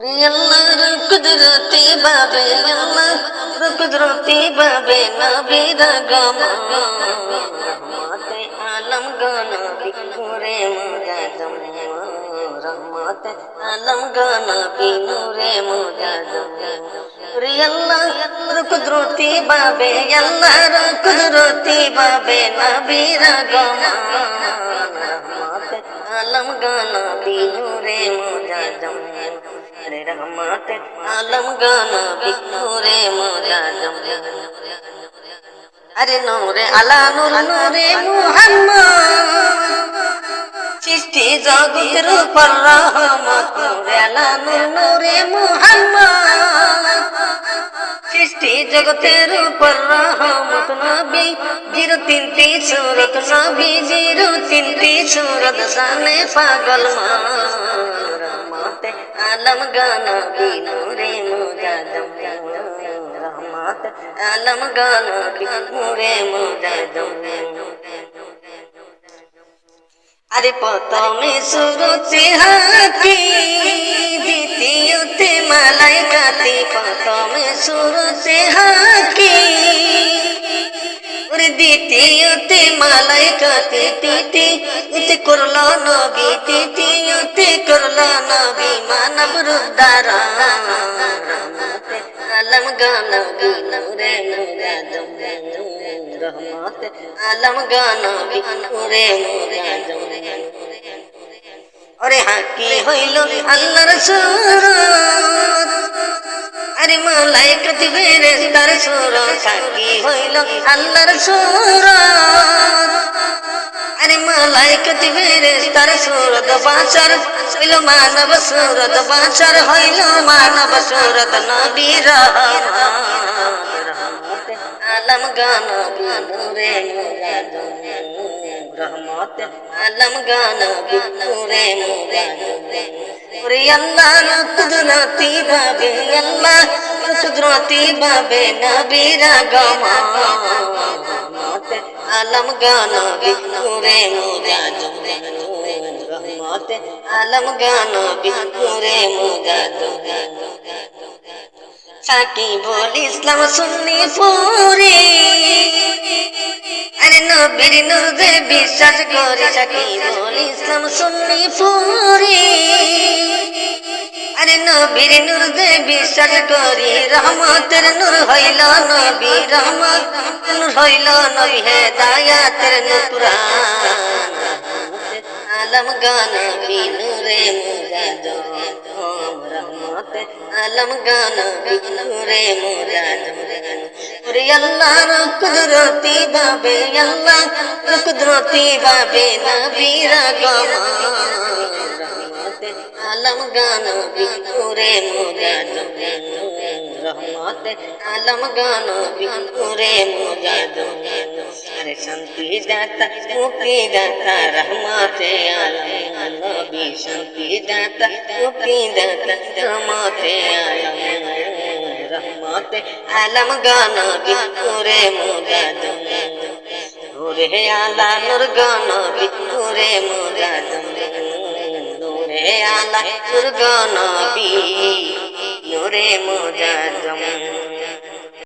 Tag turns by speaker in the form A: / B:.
A: আল্লাহর কুদরতি বাবে আল্লাহর কুদরতি বাবে নবীর আগমন রহমতে আলম গনবী নূরে মুজাজ্জম রহমতে আলম গনবী নূরে মুজাজ্জম আল্লাহর কুদরতি বাবে আল্লাহর কুদরতি বাবে নবীর আগমন রহমতে আলম গনবী নূরে মুজাজ্জম रहमत आलम गनबी नूरे मुजाज्जम अरे नूरे अला नूर नूरे मुहम्मद सृष्टि जगतेर ऊपर रहमत नूरे अला नूर नूरे मुहम्मद सृष्टि जगतेर ऊपर रहमत नबी जीरो तीनटी सूरत नबी जीरो तीनटी सूरत जाने पागल आलम गनबी नूरे मुजाज्जम रहमत आलम गनबी नूरे मुजाज्जम अरे प्रथमे सुरते हाथी द्वितीयते मालाइकाती प्रथमे सुरते हाथी द्वितीयते मालाइकाती तृतीयते करलो नबी तृतीयते करलो नबी मानव रूप धारण आलम गनबी नूरे मुजाज्जम रहमत आलम गनबी नूरे मुजाज्जम अरे हाकी हইলো আল্লাহর সুরত अरे মালাইকাত ফেরেশতার সুরত হাকি হইলো আল্লাহর সুরত अरे মালাইকাত ফেরেশতার সুরত বাঁচার হইলো মানব সুরত বাঁচার হইলো মানব সুরত নবীর রহমত আলম গনবী নূরে মুজাজ্জম रहमत आलम गनबी नूरे मुजाज्जम अल्लाहर कुदरती বাবে আল্লাহর কুদরতি বাবে নবীর আগমন रहमत आलम गनबी नूरे मुजाज्जम रहमत आलम गनबी नूरे मुजाज्जम সাকিবুল ইসলাম সুন্নি পুরি अरे नबीर नूरे বিশ্বাস করি সাকিবুল ইসলাম সুন্নি পুরি अरे नबीर नूरे বিশ্বাস করি রহমতের নূর হইল নবী রহমত নূর হইল নবী হেদায়েতের নূর কুরআন আলম গনবী নূরে মুজাজ্জম रहमत आलम गनबी नूरे मुजाज्जम अल्लाहर कुदरती বাবে আল্লাহর কুদরতি বাবে নবীর আগমন रहमत आलम गनबी नूरे मुजाज्जम रहमत आलम गनबी नूरे मुजाज्जम अरे शांति दाता मुक्ति दाता रहमत आलम नबी शांति दाता मुक्ति दाता रहमत आलम रहमत आलम गनबी नूरे मुजाज्जम नूरे आला नूर गनबी नूरे मुजाज्जम नूरे आला नूर गनबी नूरे मुजाज्जम।